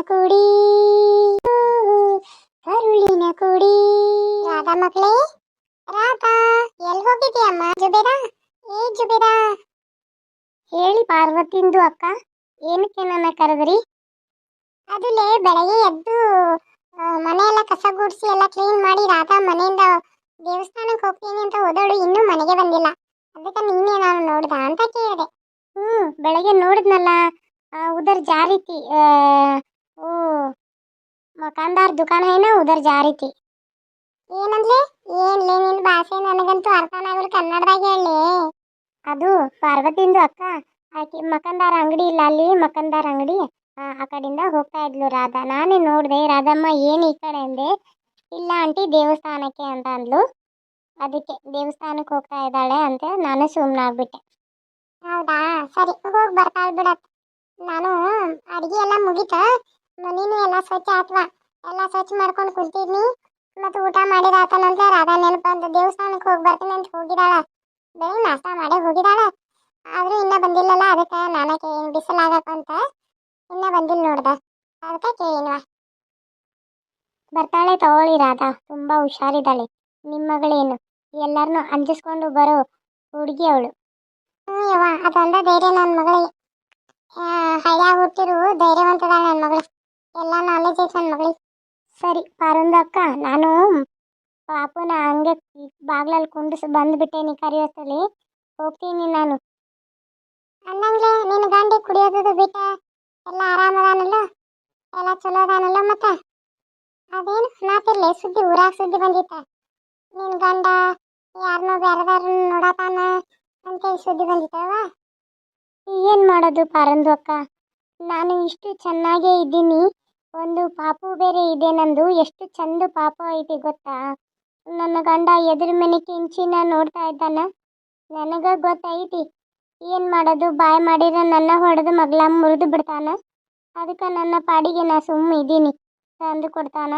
ಕುಡಿ ಕರುಳಿನ ಕುಡಿ. ರಾಧಾ ಮಕ್ಕಳೇ, ರಾಧಾ ಎಲ್ಲಿ ಹೋಗಿದ್ಯಮ್ಮ? ಜುಬೇರಾ, ಏ ಜುಬೇರಾ. ಹೇಳಿ ಪಾರ್ವತಿಂದು ಅಕ್ಕ, ಏನಕ್ಕೆ ನನ್ನ ಕರೆದ್ರಿ? ಅದುಲೇ ಬೆಳಗ್ಗೆ ಎದ್ದು ಮನೆ ಎಲ್ಲ ಕಸ ಗುಡಿಸಿ ಎಲ್ಲ ಕ್ಲೀನ್ ಮಾಡಿ ರಾಧಾ ಮನೆಯಿಂದ ದೇವಸ್ಥಾನಕ್ಕೆ ಹೋಗ್ತೀನಿ ಅಂತ ಹೋದಳು, ಇನ್ನೂ ಮನೆಗೆ ಬಂದಿಲ್ಲ. ಅದಕ್ಕೆ ನೀನೇ ನಾನು ನೋಡ್ದ ಅಂತ ಕೇಳಿದೆ. ಬೆಳಗ್ಗೆ ನೋಡಿದ್ನಲ್ಲ, ಉದರ್ जा रही थी। वो ಮಕಾನ್ದಾರ್ ದುಕಾನ್ है ना, उधर जा रही थी। ಏನಂದ್ಲೆ? ಏನ್ಲೇ ನಿನ್ ಭಾಷೆ ನನಗಂತೂ ಅರ್ಥನ ಆಗಲ್ಲ, ಕನ್ನಡದಾಗ ಹೇಳಿ. ಅದು ಪಾರ್ವತಿಂದು ಅಕ್ಕ, ಆಕೆ ಮಕಂದಾರ ಅಂಗಡಿ ಇಲ್ಲ ಅಲ್ಲಿ, ಮಕಂದಾರ ಅಂಗಡಿ ಆ ಕಡೆಯಿಂದ ಹೋಗ್ತಾ ಇದ್ಲು ರಾಧಾ. ನಾನೇ ನೋಡಿದೆ. ರಾಧಮ್ಮ ಏನು ಈ ಕಡೆ ಅಂದೆ. ಇಲ್ಲ ಆಂಟಿ ದೇವಸ್ಥಾನಕ್ಕೆ ಅಂತ ಅಂದ್ಲು. ಅದಕ್ಕೆ ದೇವಸ್ಥಾನಕ್ಕೆ ಹೋಗ್ತಾ ಇದ್ದಾಳೆ ಅಂತ ನಾನು ಸುಮ್ಮನಾಗ್ಬಿಟ್ಟೆ. ಹೌದಾ, ಸರಿ ಹೋಗಿ ಬರ್ತಾಳೆ ಬಿಡತ್. ನಾನು ಅಡಿಗೆ ಎಲ್ಲ ಮುಗಿತ, ಮನೇನು ಎಲ್ಲ ಸ್ವಚ್ಛ ಆತ್ವಾ, ಎಲ್ಲ ಸ್ವಚ್ಛ ಮಾಡ್ಕೊಂಡು ಕುಂತಿದ್ನಿ. ಮತ್ತು ಊಟ ಮಾಡಿದಾತನಂತ ರಾಧಾ ನೆನಪಂತ ದೇವಸ್ಥಾನಕ್ಕೆ ಹೋಗಿ ಬರ್ತೀನಿ ಅಂತ ಹೋಗಿದಾಳ. ಬೆಳಿಗ್ಗೆ ನಾಷ್ಟ ಮಾಡೇ ಹೋಗಿದಾಳ, ಆದ್ರೂ ಇನ್ನ ಬಂದಿಲ್ಲಲ್ಲ. ಅದಕ್ಕೆ ನಾನ ಕೇಳಿನ ಬಿಸಿಲಾಗಕ್ಕಂತ ಇನ್ನ ಬಂದಿಲ್ಲ ನೋಡ್ದ, ಅದಕ್ಕೆ ಕೇಳಿನ್ವಾ. ಬರ್ತಾಳೆ ತಗೊಳ್ಳಿ ರಾಧಾ, ತುಂಬಾ ಹುಷಾರಿದ್ದಾಳೆ. ನಿಮ್ಮ ಮಗಳೇನು ಎಲ್ಲರನ್ನೂ ಅಂಜಿಸ್ಕೊಂಡು ಬರೋ ಹುಡುಗಿ ಅವಳು. ಯವ್ವ, ಅದೊಂದ ಧೈರ್ಯ ನನ್ನ ಮಗಳಿಗೆ. ಹಳ್ಯಾಗ ಹುಟ್ಟಿರು ಧೈರ್ಯವಂತದಾಳ ನನ್ನ ಮಗಳು, ಎಲ್ಲ ನಾಲೆಜ್ ಐತೆ ನನ್ನ ಮಗಳಿಗೆ. ಸರಿ ಪಾರುಂದು ಅಕ್ಕ, ನಾನು ಪಾಪುನ ಹಂಗೆ ಬಾಗ್ಲಲ್ಲಿ ಕುಂಡಿಸಿ ಬಂದ್ಬಿಟ್ಟೇನಿ, ಕರಿಯೋತ್ತಲ್ಲಿ ಹೋಗ್ತೀನಿ ನಾನು. ಅಂದಂಗ್ಲೆ ನಿನ್ನ ಗಂಡಿ ಕುಡಿಯೋದು ಬಿಟ್ಟ ಎಲ್ಲ ಆರಾಮದಾನಲ್ಲ, ಎಲ್ಲ ಚಲೋ ಅದಾನಲ್ಲ? ಮತ್ತ ಅದೇನು ನಾತಿರ್ಲಿ ಸುದ್ದಿ, ಊರಾಗ ಸುದ್ದಿ ಬಂದಿತ್ತ, ನಿನ್ನ ಗಂಡ ಯಾರನ್ನೋ ಬೇರೆದಾರ ನೋಡತಾನ ಅಂತೇಳಿ ಸುದ್ದಿ ಬಂದಿತ್ತವ. ಏನು ಮಾಡೋದು ಪಾರಂದು ಅಕ್ಕ, ನಾನು ಇಷ್ಟು ಚೆನ್ನಾಗೇ ಇದ್ದೀನಿ, ಒಂದು ಪಾಪು ಬೇರೆ ಇದೆ ನಂದು. ಎಷ್ಟು ಚಂದ ಪಾಪು ಐತಿ ಗೊತ್ತಾ? ನನ್ನ ಗಂಡ ಎದುರು ಮನೆ ಕಿಂಚಿನ ನೋಡ್ತಾ ಇದ್ದಾನ. ನನಗ ಗೊತ್ತೈತಿ ಏನು ಮಾಡೋದು, ಬಾಯ್ ಮಾಡಿದ್ರೆ ನನ್ನ ಹೊಡೆದು ಮಗ್ಲ ಮುರಿದು ಬಿಡ್ತಾನ. ಅದಕ್ಕೆ ನನ್ನ ಪಾಡಿಗೆ ನಾ ಸುಮ್ಮ ಇದ್ದೀನಿ, ತಂದು ಕೊಡ್ತಾನ,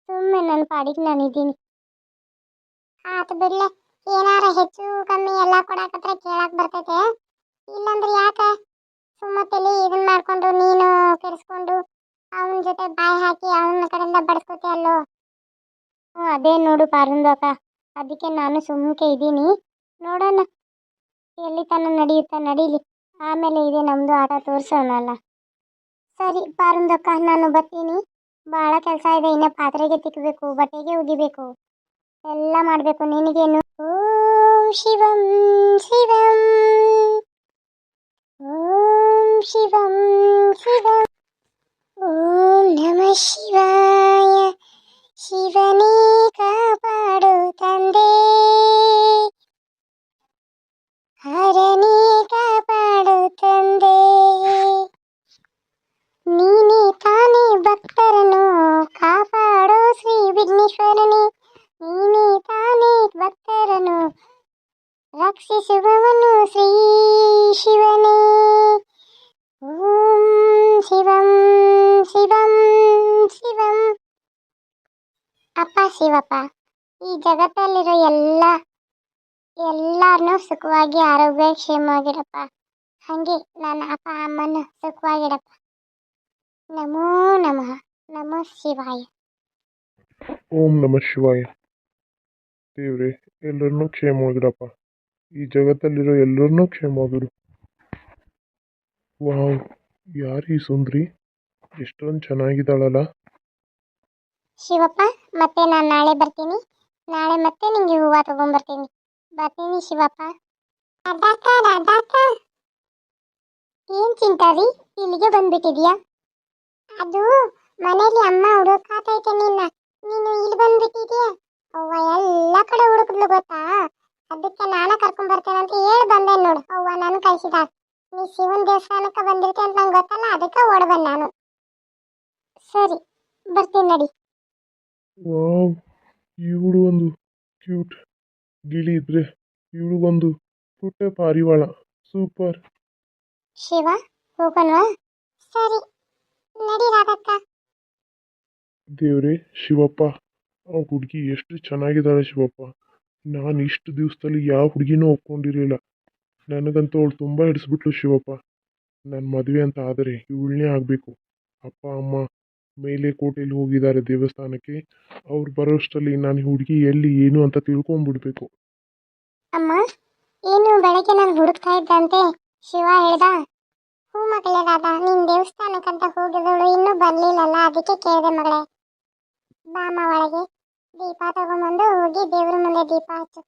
ಸುಮ್ಮನೆ ನನ್ನ ಪಾಡಿಗೆ ನಾನು ಇದ್ದೀನಿ. ಆತು ಬಿಡ್ಲೆ, ಏನಾರ ಹೆಚ್ಚು ಕಮ್ಮಿ ಎಲ್ಲ ಕೊಡಾಕತ್ರ ಕೇಳಾಕ್ ಬರ್ತೈತೆ, ಇಲ್ಲಂದ್ರೆ ಯಾಕೆ ಸುಮ್ಮ ತಲೆ ಇದನ್ನ ಮಾಡ್ಕೊಂಡು ನೀನು ಕೆಡಿಸ್ಕೊಂಡು ಅವನ ಜೊತೆ ಬಾಯಿ ಹಾಕಿ ಅವನ ಕಡೆಯಿಂದ ಬಡಿಸ್ಕೋತಿ ಅಲ್ಲೋ. ಅದೇ ನೋಡು ಪಾರುಂದು ಅಕ್ಕ, ಅದಕ್ಕೆ ನಾನು ಸುಮ್ಮನೆ ಇದ್ದೀನಿ. ನೋಡೋಣ ಎಲ್ಲಿ ತನ ನಡೆಯುತ್ತಾ ನಡೀಲಿ, ಆಮೇಲೆ ಇದೆ ನಮ್ಮದು ಆಟ ತೋರಿಸೋಣಲ್ಲ. ಸರಿ ಪಾರುಂದು ಅಕ್ಕ, ನಾನು ಬರ್ತೀನಿ, ಭಾಳ ಕೆಲಸ ಇದೆ. ಇನ್ನು ಪಾತ್ರೆಗೆ ತಿಕ್ಕಬೇಕು, ಬಟ್ಟೆಗೆ ಒಗಿಬೇಕು, ಎಲ್ಲ ಮಾಡಬೇಕು. ನಿನಗೇನು? ಓಂ ಶಿವಂ ಶಿವಂ, ಓಂ ಶಿವಂ ಶಿವಂ, ಓಂ ನಮಃ ಶಿವಾಯ. ಶಿವನೇ ಕಾಪಾಡು ತಂದೆ, ಹರನೇ ಕಾಪಾಡು ತಂದೆ, ನೀನೇ ತಾನೇ ಭಕ್ತರನ್ನು ಕಾಪಾಡೋ ಶ್ರೀ ವಿಘ್ನೇಶ್ವರನೇ, ನೀನೇ ತಾನೇ ಭಕ್ತರನ್ನು ರಕ್ಷಿಸುವವನು ಶ್ರೀ ಶಿವನೇ. ಓಂ ಶಿವಂ ಶಿವಂ ಶಿವಂ. ಅಪ್ಪ ಶಿವಪ್ಪ, ಈ ಜಗತ್ತಲ್ಲಿರೋ ಎಲ್ಲರನ್ನೂ ಸುಖವಾಗಿ ಆರೋಗ್ಯ ಕ್ಷೇಮವಾಗಿಡಪ್ಪ. ಹಾಗೆ ನನ್ನ ಅಪ್ಪ ಅಮ್ಮನ ಸುಖವಾಗಿಡಪ್ಪ. ನಮೋ ನಮಃ, ನಮೋ ಶಿವಾಯ. ಓಂ ನಮಃ ಶಿವಾಯ. ದೇವ್ರೆ, ಎಲ್ಲರನ್ನೂ ಕ್ಷೇಮವಾಗಿಡಪ್ಪ, ಈ ಜಗತ್ತಲ್ಲಿರೋ ಎಲ್ಲರನ್ನೂ ಕ್ಷೇಮವಾಗಿಡು. ವಾವ್, ಯಾರೀ ಸುಂದ್ರಿ, ಎಷ್ಟೊಂದು ಚೆನ್ನಾಗಿದ್ದಾಳಲ್ಲ. ಶಿವಪ್ಪ, ಮತ್ತೆ ನಾನು ನಾಳೆ ಬರ್ತೀನಿ, ನಾಳೆ ಮತ್ತೆ ನಿಂಗೆ ಹೂವು ತಗೊಂಡ್ಬರ್ತೀನಿ. ಬರ್ತೀನಿ ಶಿವಪ್ಪ. ಏನ್ ಚಿಂತಾರಿ, ಇಲ್ಲಿಗೆ ಬಂದ್ಬಿಟ್ಟಿದ್ಯಾ? ಅದು ಮನೇಲಿ ಅಮ್ಮ ಹುಡುಕಾತೈತೆ ನಿನ್ನ, ನೀನು ಇಲ್ಲಿ ಬಂದ್ಬಿಟ್ಟಿದ್ಯಾ? ಅವ್ವ ಎಲ್ಲ ಕಡೆ ಹುಡುಕಿದ್ಲು ಗೊತ್ತಾ, ಅದಕ್ಕೆ ನಾನು ಕರ್ಕೊಂಡ್ ಬರ್ತೇನೆ ಅಂತ ಹೇಳಿ ಬಂದೆ ನೋಡು. ಅವ್ವ ನಾನು ಕಳಿಸಿದ, ನೀ ಶಿವನ ದೇವಸ್ಥಾನಕ್ಕೆ ಬಂದಿರ್ತಿ ಅಂತ ನಂಗೆ ಗೊತ್ತಲ್ಲ, ಅದಕ್ಕೆ ಓಡ್ ಬಂದೆ ನಾನು. ಸರಿ ಬರ್ತೀನಿ ನಡಿ. ವಾವ್, ಇವಳು ಒಂದು ಕ್ಯೂಟ್ ಗಿಳಿ ಇದ್ರೆ ಇವಳಿಗೊಂದು ಪುಟ್ಟ ಪಾರಿವಾಳ, ಸೂಪರ್. ಶಿವ, ಹೋಗೋಣವಾ? ಸರಿ ನಡಿ ರಾಧಕ್ಕ. ದೇವ್ರೆ ಶಿವಪ್ಪ, ಆ ಹುಡುಗಿ ಎಷ್ಟು ಚೆನ್ನಾಗಿದ್ದಾಳೆ ಶಿವಪ್ಪ. ನಾನು ಇಷ್ಟು ದಿವಸದಲ್ಲಿ ಯಾವ ಹುಡುಗಿನೂ ಒಪ್ಕೊಂಡಿರಲಿಲ್ಲ, ನನಗಂತೂ ಅವಳು ತುಂಬ ಹಿಡಿಸ್ಬಿಟ್ಲು ಶಿವಪ್ಪ. ನನ್ನ ಮದುವೆ ಅಂತ ಆದರೆ ಇವಳನ್ನೇ ಆಗಬೇಕು. ಅಪ್ಪ ಅಮ್ಮ ಮೇಲೆ ಕೋಟೆಯಲ್ಲಿ ಹೋಗಿದ್ದಾರೆ ದೇವಸ್ಥಾನಕ್ಕೆ. ಅವ್ರು ಬರೋಷ್ಟರಲ್ಲಿ ನಾನು ಹುಡುಗಿ ಎಲ್ಲಿ ಏನು ಅಂತ ತಿಳ್ಕೊಂಡ್ಬಿಡ್ಬೇಕು. ಅಮ್ಮ, ಏನು ಬೆಳಗ್ಗೆ ನಾನು ಹುಡುಕ್ತಾ ಇದ್ದಂತೆ ಶಿವ ಹೇಳ್ದ? ಹ್ಞೂ ಮಗಳೇ ರಾಧಾ, ನೀನು ದೇವಸ್ಥಾನಕ್ಕಂತ ಹೋಗಿದಳು ಇನ್ನೂ ಬರಲಿಲ್ಲಲ್ಲ, ಅದಕ್ಕೆ ಕೇಳಿದೆ ಮಗಳೇ. ಬಾಮ ಒಳಗೆ ದೀಪ ತಗೊಂಬಂದು ಹೋಗಿ ದೇವ್ರ ಮುಂದೆ ದೀಪ ಹಚ್ಚು.